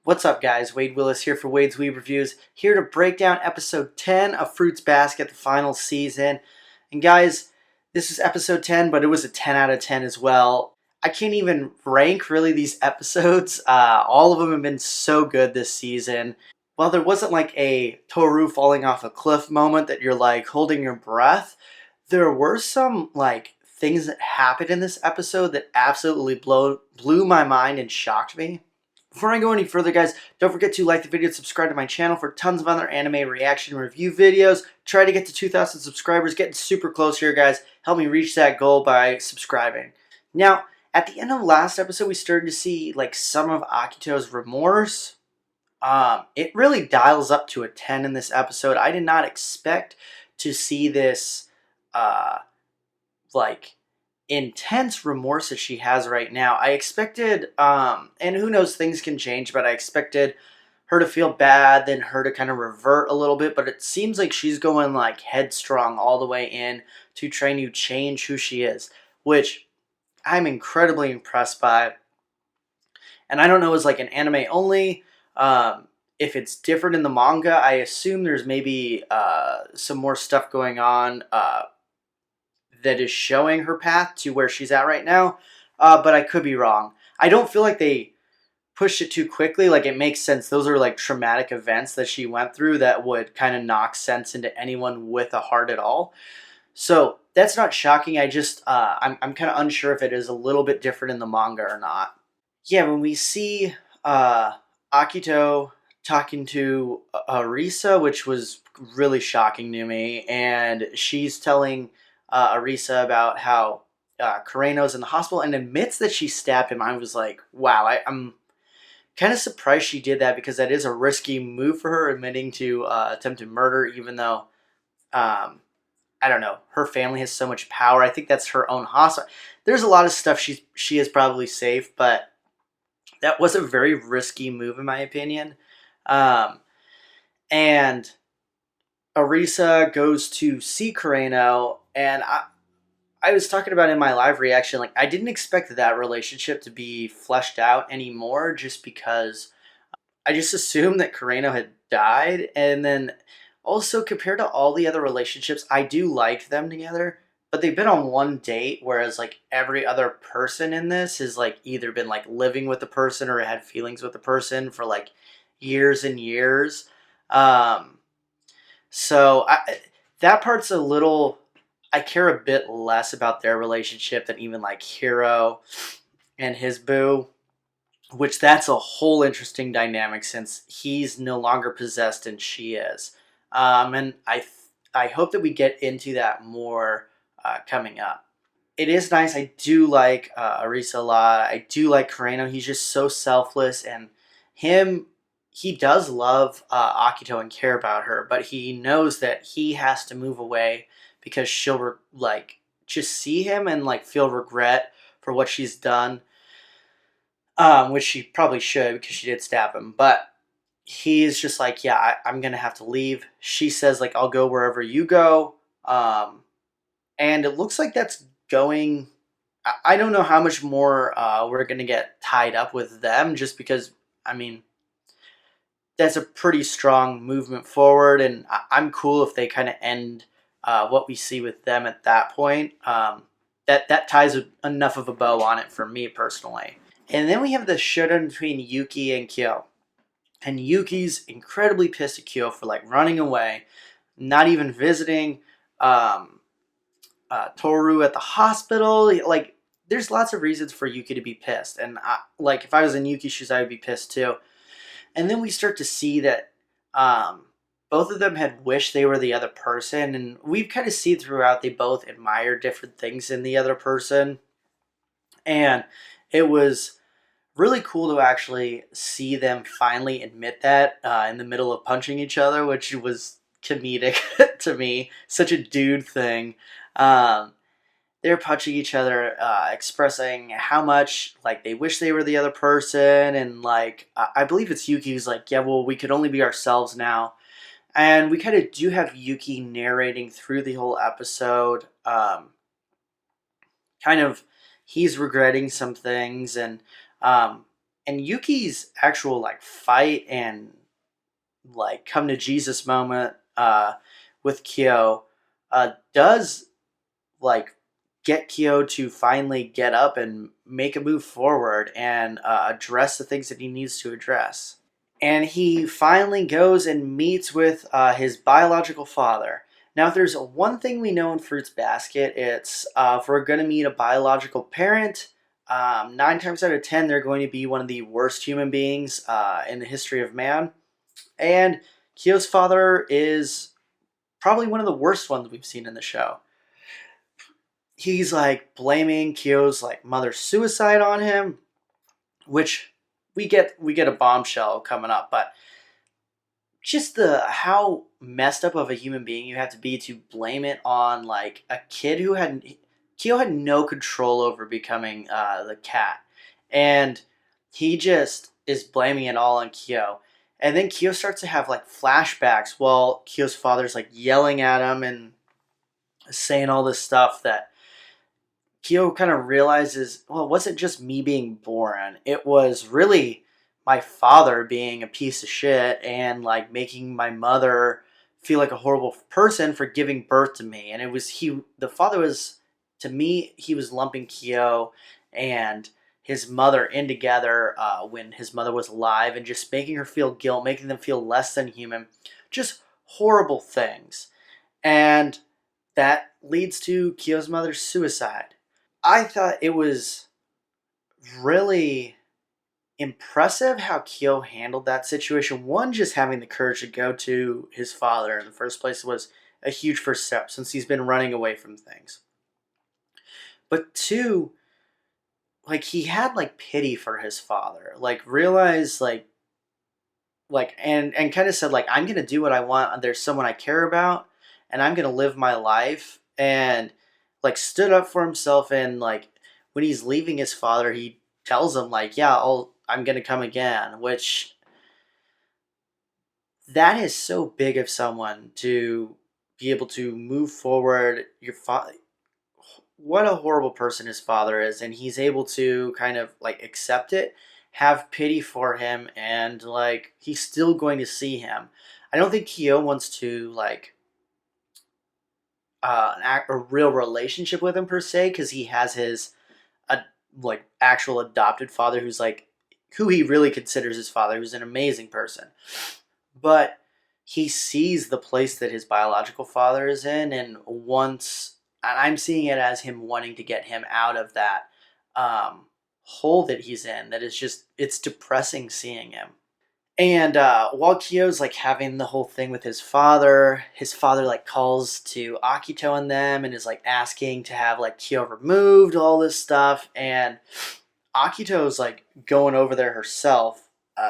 What's up, guys? Wade Willis here for Wade's Weeb Reviews, here to break down episode 10 of Fruits Basket, the final season. And guys, this is episode 10, but it was a 10 out of 10 as well. I can't even rank really these episodes. All of them have been so good this season. While there wasn't like a Toru falling off a cliff moment that you're like holding your breath, there were some like things that happened in this episode that absolutely blew my mind and shocked me. Before I go any further, guys, don't forget to like the video and subscribe to my channel for tons of other anime reaction review videos. Try to get to 2,000 subscribers. Getting super close here, guys. Help me reach that goal by subscribing. Now, at the end of last episode, we started to see like some of Akito's remorse. It really dials up to a 10 in this episode. I did not expect to see this like intense remorse that she has right now. I expected, and who knows, things can change, but I expected her to feel bad, then her to kind of revert a little bit, but it seems like she's going like headstrong all the way in to trying to change who she is, which I'm incredibly impressed by. And I don't know, is like an anime only. If it's different in the manga, I assume there's maybe some more stuff going on that is showing her path to where she's at right now, but I could be wrong. I don't feel like they pushed it too quickly. Like, it makes sense. Those are like traumatic events that she went through that would kind of knock sense into anyone with a heart at all. So that's not shocking. I just I'm kind of unsure if it is a little bit different in the manga or not. Yeah, when we see Akito talking to Arisa, which was really shocking to me, and she's telling Arisa about how Kureno's in the hospital and admits that she stabbed him. I was like, wow, I'm kind of surprised she did that, because that is a risky move for her, admitting to attempted murder, even though, I don't know, her family has so much power. I think that's her own hospital. There's a lot of stuff she is probably safe, but that was a very risky move in my opinion. And Arisa goes to see Kureno, and I was talking about in my live reaction, like, I didn't expect that relationship to be fleshed out anymore, just because I just assumed that Kureno had died. And then also, compared to all the other relationships, I do like them together, but they've been on one date, whereas like every other person in this has like either been like living with the person or had feelings with the person for like years and years. Um, so that part's a little, I care a bit less about their relationship than even like Hiro and his boo, which that's a whole interesting dynamic since he's no longer possessed and she is. And I hope that we get into that more coming up. It is nice. I do like Arisa a lot. I do like Kureno. He's just so selfless, and he does love Akito and care about her, but he knows that he has to move away because she'll like just see him and like feel regret for what she's done, which she probably should, because she did stab him. But he's just like, yeah, I'm gonna have to leave. She says like, I'll go wherever you go, and it looks like that's going. I don't know how much more we're gonna get tied up with them, just because, I mean, that's a pretty strong movement forward, and I'm cool if they kind of end what we see with them at that point. That ties enough of a bow on it for me personally. And then we have the showdown between Yuki and Kyo. And Yuki's incredibly pissed at Kyo for like running away, not even visiting Toru at the hospital. Like, there's lots of reasons for Yuki to be pissed, and like, if I was in Yuki's shoes, I would be pissed too. And then we start to see that both of them had wished they were the other person, and we've kind of seen throughout they both admire different things in the other person. And it was really cool to actually see them finally admit that in the middle of punching each other, which was comedic to me. Such a dude thing. They're punching each other, expressing how much like they wish they were the other person, and like I believe it's Yuki who's like, yeah, well, we could only be ourselves now. And we kind of do have Yuki narrating through the whole episode, kind of, he's regretting some things, and And Yuki's actual like fight and like come to Jesus moment with Kyo does like get Kyo to finally get up and make a move forward and address the things that he needs to address. And he finally goes and meets with his biological father. Now, if there's one thing we know in Fruits Basket, it's if we're going to meet a biological parent, 9 times out of 10, they're going to be one of the worst human beings in the history of man. And Kyo's father is probably one of the worst ones we've seen in the show. He's like blaming Kyo's like mother's suicide on him, which we get a bombshell coming up, but just the how messed up of a human being you have to be to blame it on like a kid who had Kyo had no control over becoming the cat, and he just is blaming it all on Kyo. And then Kyo starts to have like flashbacks while Kyo's father's like yelling at him and saying all this stuff that Kyo kind of realizes, well, it wasn't just me being born. It was really my father being a piece of shit and like making my mother feel like a horrible person for giving birth to me. And it was the father was, to me, he was lumping Kyo and his mother in together when his mother was alive and just making her feel guilt, making them feel less than human. Just horrible things. And that leads to Kyo's mother's suicide. I thought it was really impressive how Kyo handled that situation. One, just having the courage to go to his father in the first place was a huge first step since he's been running away from things. But two, like he had like pity for his father, like realized like and kind of said like I'm gonna do what I want. There's someone I care about, and I'm gonna live my life. And like stood up for himself. And like when he's leaving his father, he tells him like, "Yeah, I'm gonna come again." Which that is so big of someone to be able to move forward. Your father, what a horrible person his father is, and he's able to kind of like accept it, have pity for him, and like he's still going to see him. I don't think Kyo wants to like a real relationship with him per se because he has his uh, like actual adopted father who's like who he really considers his father, who's an amazing person. But he sees the place that his biological father is in and wants, and I'm seeing it as him wanting to get him out of that hole that he's in. That is just, it's depressing seeing him. And while Kyo's like having the whole thing with his father like calls to Akito and them and is like asking to have like Kyo removed, all this stuff. And Akito's like going over there herself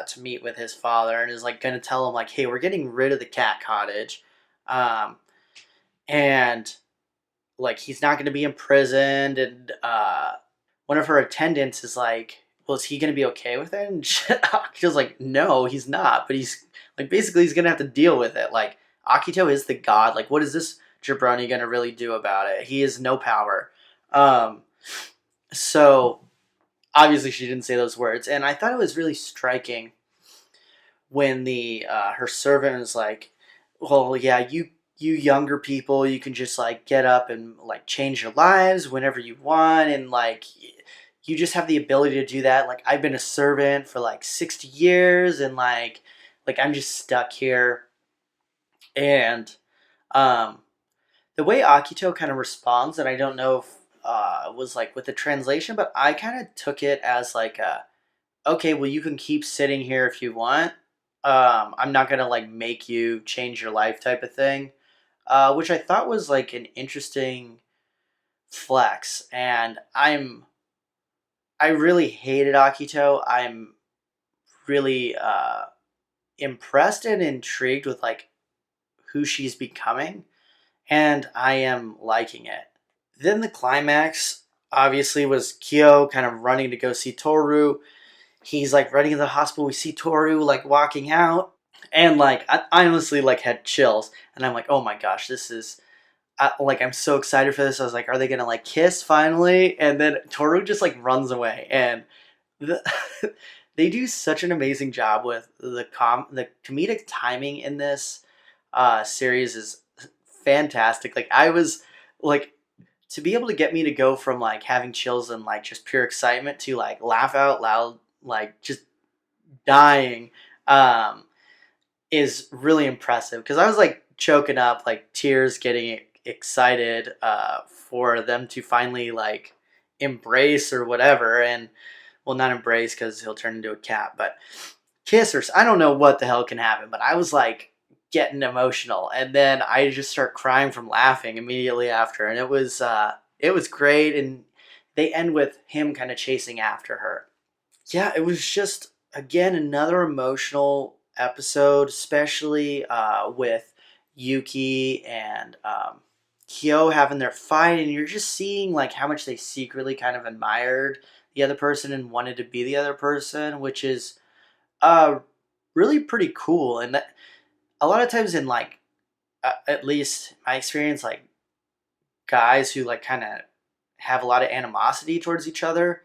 to meet with his father and is like going to tell him like, hey, we're getting rid of the cat cottage. Um, and like he's not going to be imprisoned. And one of her attendants is like, well, is he going to be okay with it? And Akito's like, no, he's not. But he's like, basically, he's going to have to deal with it. Like, Akito is the god. Like, what is this jabroni going to really do about it? He has no power. So, obviously, she didn't say those words. And I thought it was really striking when the her servant was like, well, yeah, you younger people, you can just like get up and like change your lives whenever you want, and like you just have the ability to do that. Like I've been a servant for like 60 years, and like I'm just stuck here. And um the way Akito kind of responds, and I don't know if was like with the translation, but I kind of took it as like a, okay, well, you can keep sitting here if you want. I'm not gonna like make you change your life type of thing, which I thought was like an interesting flex. And I really hated Akito. I'm really impressed and intrigued with like who she's becoming, and I am liking it. Then the climax obviously was Kyo kind of running to go see Toru. He's like running to the hospital. We see Toru like walking out, and like I honestly like had chills, and I'm like, oh my gosh, this is like I'm so excited for this. I was like, are they gonna like kiss finally? And then Toru just like runs away, and the They do such an amazing job with the comedic timing in this series is fantastic. Like I was like to be able to get me to go from like having chills and like just pure excitement to like laugh out loud, like just dying, um, is really impressive. Because I was like choking up, like tears, getting excited for them to finally like embrace or whatever, and well, not embrace because he'll turn into a cat, but kiss or I don't know what the hell can happen. But I was like getting emotional, and then I just start crying from laughing immediately after, and it was great. And they end with him kind of chasing after her. Yeah, it was just again another emotional episode, especially with Yuki and Kyo having their fight, and you're just seeing like how much they secretly kind of admired the other person and wanted to be the other person, which is uh really pretty cool. And that a lot of times in like at least my experience, like guys who like kind of have a lot of animosity towards each other,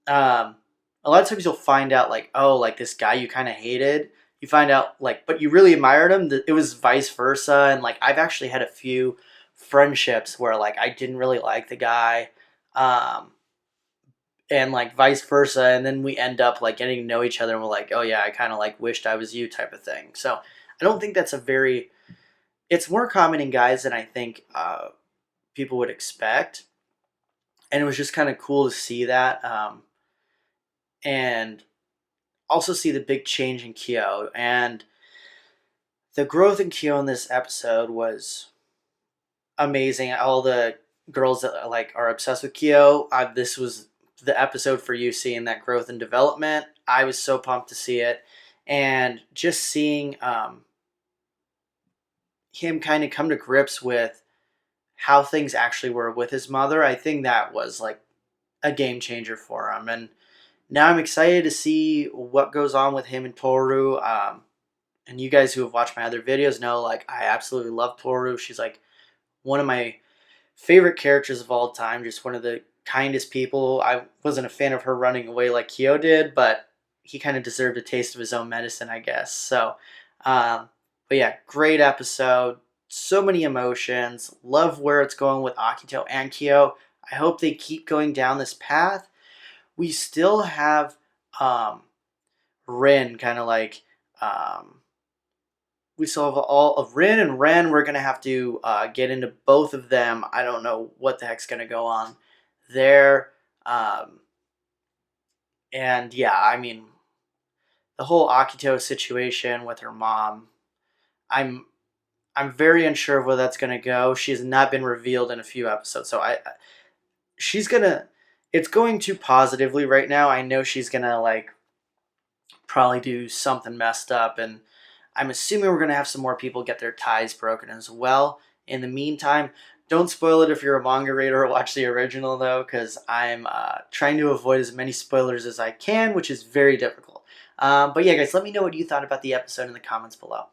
um, a lot of times you'll find out like, oh, like this guy you kind of hated, you find out like, but you really admired him. It was vice versa, and like I've actually had a few friendships where like I didn't really like the guy, um, and like vice versa, and then we end up like getting to know each other, and we're like, oh yeah, I kind of like wished I was you type of thing. So I don't think that's a very. It's more common in guys than I think people would expect, and it was just kind of cool to see that. And also see the big change in Kyo, and the growth in Kyo in this episode was amazing. All the girls that like are obsessed with Kyo, this was the episode for you seeing that growth and development. I was so pumped to see it, and just seeing him kind of come to grips with how things actually were with his mother. I think that was like a game changer for him, and now I'm excited to see what goes on with him and Toru. And you guys who have watched my other videos know, like, I absolutely love Toru. She's like one of my favorite characters of all time. Just one of the kindest people. I wasn't a fan of her running away like Kyo did, but he kind of deserved a taste of his own medicine, I guess. So, but yeah, great episode. So many emotions. Love where it's going with Akito and Kyo. I hope they keep going down this path. We still have um, Rin kind of like we still have all of Rin and Ren. We're gonna have to get into both of them. I don't know what the heck's gonna go on there. Um, and yeah, I mean the whole Akito situation with her mom. I'm I'm very unsure of where that's gonna go. She has not been revealed in a few episodes, so she's gonna. It's going too positively right now. I know she's gonna like probably do something messed up, and I'm assuming we're gonna have some more people get their ties broken as well. In the meantime, don't spoil it if you're a manga reader or watch the original though, because I'm trying to avoid as many spoilers as I can, which is very difficult. But yeah, guys, let me know what you thought about the episode in the comments below.